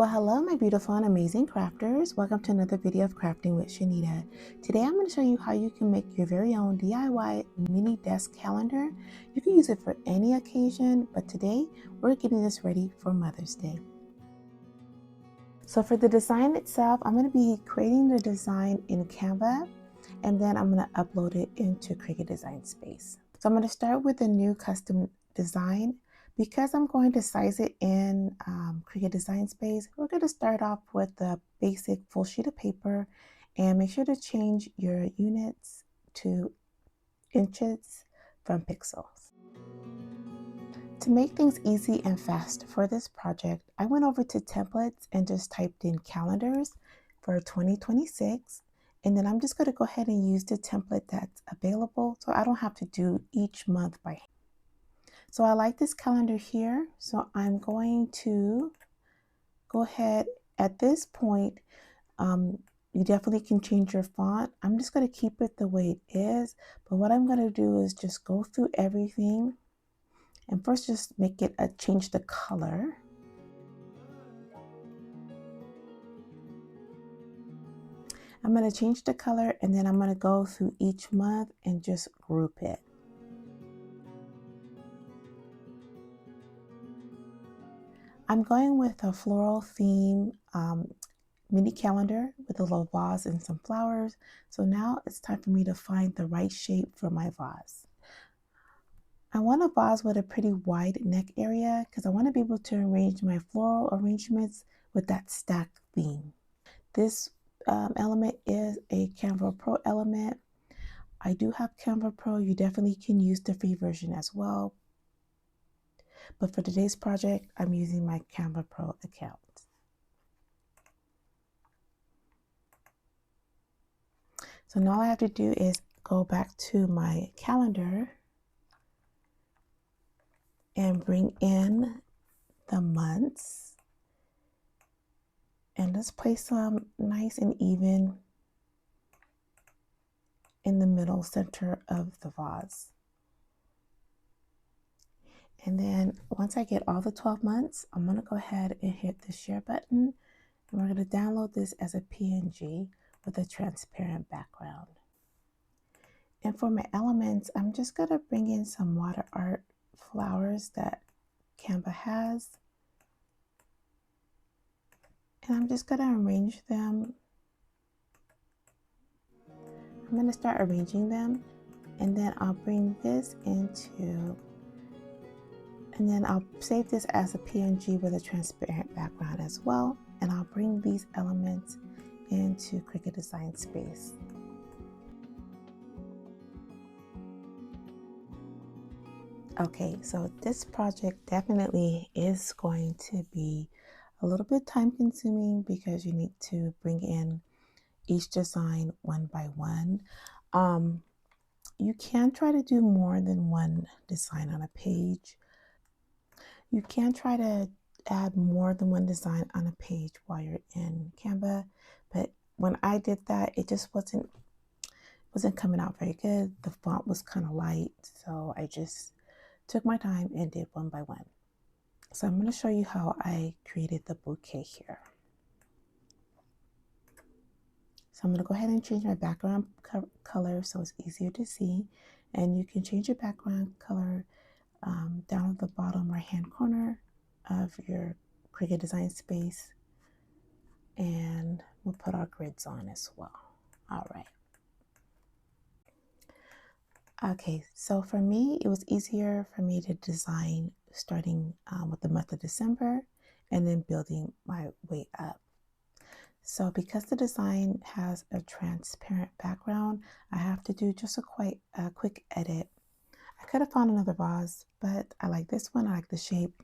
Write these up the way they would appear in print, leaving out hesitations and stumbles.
Well, hello, my beautiful and amazing crafters. Welcome to another video of Crafting with Shaneda. Today, I'm going to show you how you can make your very own DIY mini desk calendar. You can use it for any occasion, but today we're getting this ready for Mother's Day. So for the design itself, I'm going to be creating the design in Canva, and then I'm going to upload it into Cricut Design Space. So I'm going to start with a new custom design. Because I'm going to size it in Cricut Design Space, we're going to start off with the basic full sheet of paper, and make sure to change your units to inches from pixels. To make things easy and fast for this project, I went over to templates and just typed in calendars for 2026. And then I'm just going to go ahead and use the template that's available so I don't have to do each month by hand. So I like this calendar here, so I'm going to go ahead at this point. You definitely can change your font. I'm just going to keep it the way it is, but what I'm going to do is just go through everything and first just make it change the color. I'm going to change the color, and then I'm going to go through each month and just group it. I'm going with a floral theme mini calendar with a little vase and some flowers. So now it's time for me to find the right shape for my vase. I want a vase with a pretty wide neck area because I want to be able to arrange my floral arrangements with that stack theme. This element is a Canva Pro element. I do have Canva Pro. You definitely can use the free version as well. But for today's project, I'm using my Canva Pro account. So now all I have to do is go back to my calendar and bring in the months. And let's place them nice and even in the middle center of the vase. And then once I get all the 12 months, I'm going to go ahead and hit the share button. And we're going to download this as a PNG with a transparent background. And for my elements, I'm just going to bring in some water art flowers that Canva has. And I'm just going to arrange them. I'm going to start arranging them, and then I'll bring this into, and then I'll save this as a PNG with a transparent background as well. And I'll bring these elements into Cricut Design Space. Okay, so this project definitely is going to be a little bit time consuming because you need to bring in each design one by one. You can try to do more than one design on a page. You can try to add more than one design on a page while you're in Canva, but when I did that, it just wasn't coming out very good. The font was kind of light, so I just took my time and did one by one. So I'm going to show you how I created the bouquet here. So I'm going to go ahead and change my background color so it's easier to see. And you can change your background color down at the bottom right hand corner of your Cricut Design Space. And we'll put our grids on as well. All right. Okay, so for me, it was easier for me to design starting with the month of December and then building my way up. So because the design has a transparent background, I have to do just a quick edit. I could have found another vase, but I like this one. I like the shape.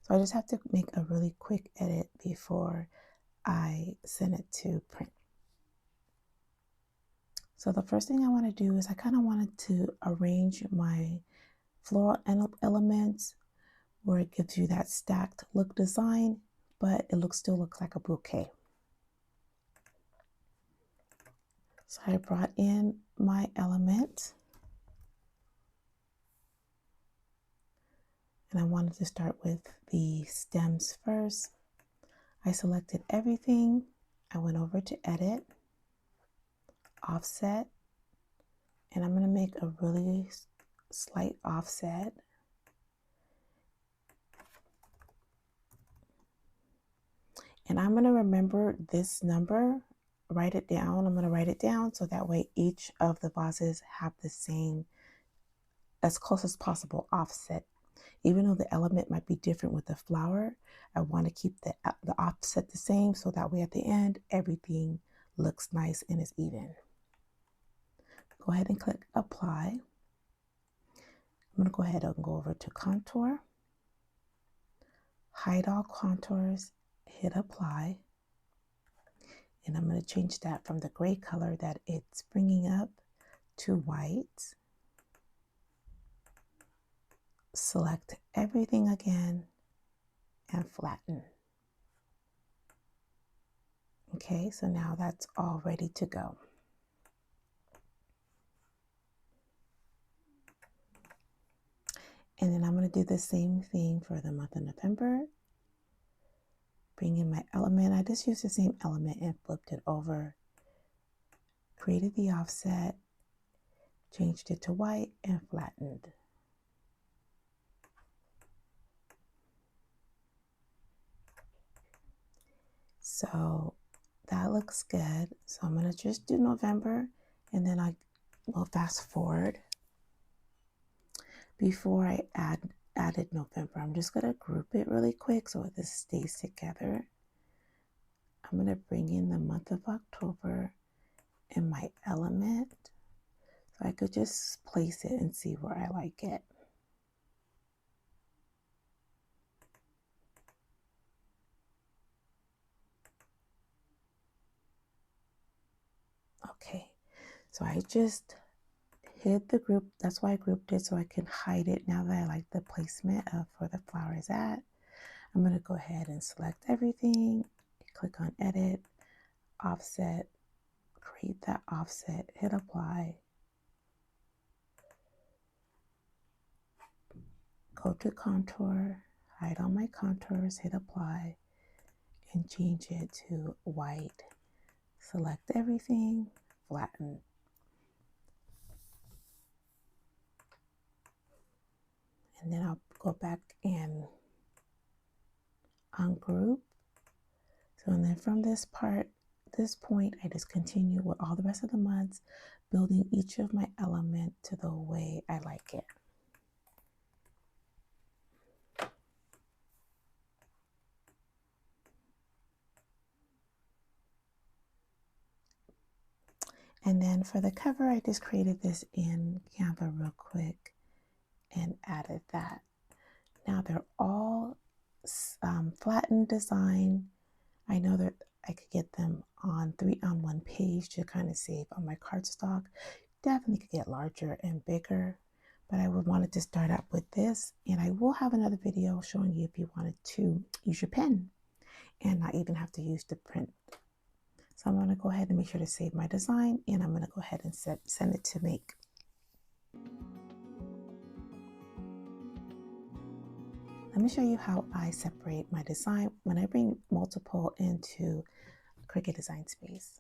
So I just have to make a really quick edit before I send it to print. So the first thing I want to do is I kind of wanted to arrange my floral elements where it gives you that stacked look design, but it still looks like a bouquet. So I brought in my element, and I wanted to start with the stems first. I selected everything. I went over to edit, offset, and I'm going to make a really slight offset. And I'm going to remember this number, write it down. I'm going to write it down so that way each of the vases have the same, as close as possible, offset. Even though the element might be different with the flower, I want to keep the offset the same so that way at the end, everything looks nice and is even. Go ahead and click apply. I'm going to go ahead and go over to contour, hide all contours, hit apply. And I'm going to change that from the gray color that it's bringing up to white. Select everything again and flatten. Okay, so now that's all ready to go. And then I'm going to do the same thing for the month of November. Bring in my element. I just used the same element and flipped it over. Created the offset, changed it to white, and flattened. So that looks good. So I'm going to just do November, and then I will fast forward. Before I added November, I'm just going to group it really quick so this stays together. I'm going to bring in the month of October and my element, so I could just place it and see where I like it. Okay, so I just hid the group. That's why I grouped it, so I can hide it now that I like the placement of where the flower is at. I'm going to go ahead and select everything, click on edit, offset, create that offset, hit apply, go to contour, hide all my contours, hit apply, and change it to white. Select everything, flatten. And then I'll go back and ungroup. So, and then from this point, I just continue with all the rest of the months, building each of my element to the way I like it. And then for the cover, I just created this in Canva real quick and added that. Now they're all flattened design. I know that I could get them on 3-on-1 page to kind of save on my cardstock. Definitely could get larger and bigger, but I would wanted to start out with this, and I will have another video showing you if you wanted to use your pen and not even have to use the print. So I'm going to go ahead and make sure to save my design, and I'm going to go ahead and send it to make. Let me show you how I separate my design when I bring multiple into Cricut Design Space.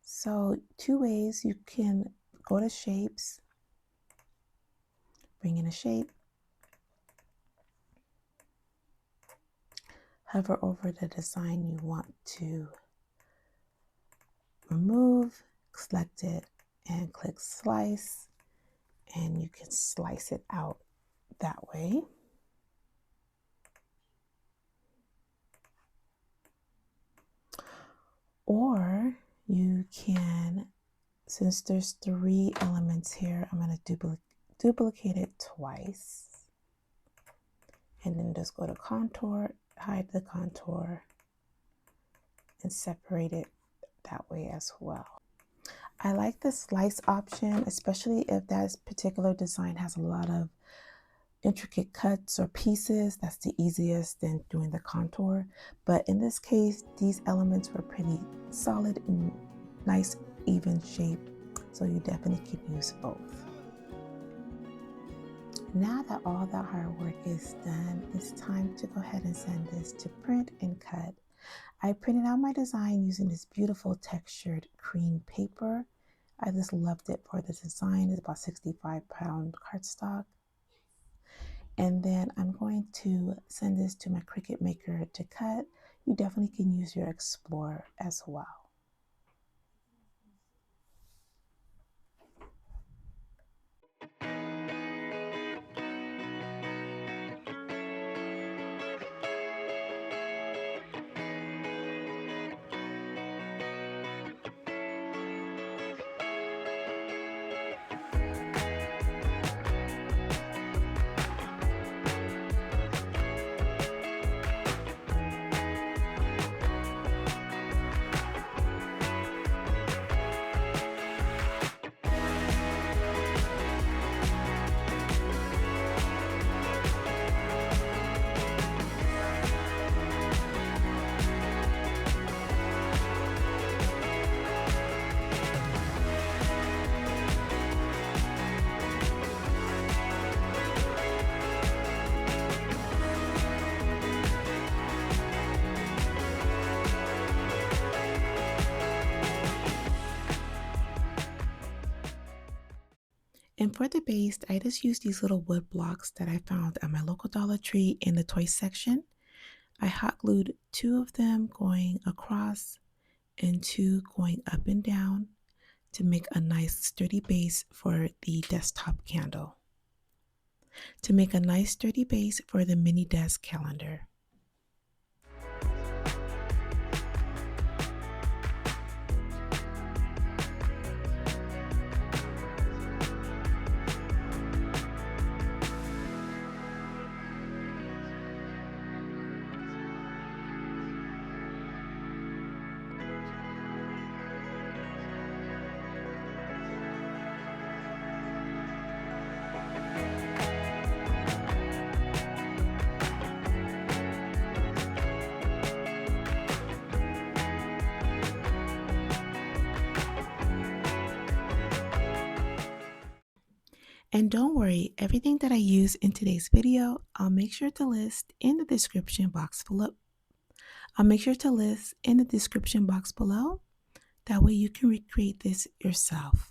So 2 ways: you can go to shapes, bring in a shape, hover over the design you want to remove, select it, and click slice, and you can slice it out that way. Or you can, since there's 3 elements here, I'm going to duplicate it twice, and then just go to contour, hide the contour, and separate it that way as well. I like the slice option, especially if that particular design has a lot of intricate cuts or pieces. That's the easiest than doing the contour. But in this case, these elements were pretty solid and nice, even shape. So you definitely can use both. Now that all that hard work is done, it's time to go ahead and send this to print and cut. I printed out my design using this beautiful textured cream paper. I just loved it for the design. It's about 65-pound cardstock. And then I'm going to send this to my Cricut Maker to cut. You definitely can use your Explorer as well. And for the base, I just used these little wood blocks that I found at my local Dollar Tree in the toy section. I hot glued 2 of them going across and 2 going up and down to make a nice sturdy base for the desktop candle. To make a nice sturdy base for the mini desk calendar. And don't worry, everything that I use in today's video, I'll make sure to list in the description box below. That way you can recreate this yourself.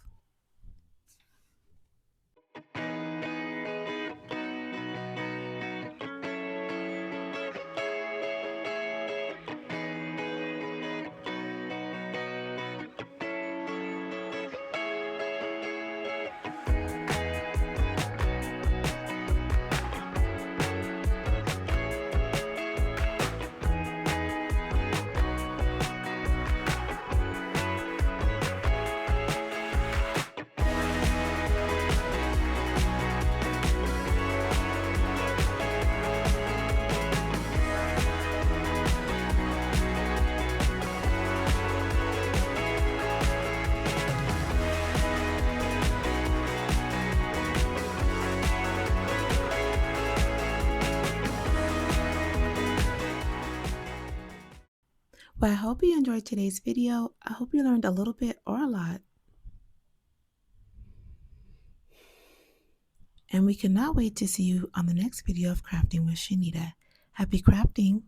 Well, I hope you enjoyed today's video. I hope you learned a little bit or a lot. And we cannot wait to see you on the next video of Crafting with Shaneda. Happy crafting!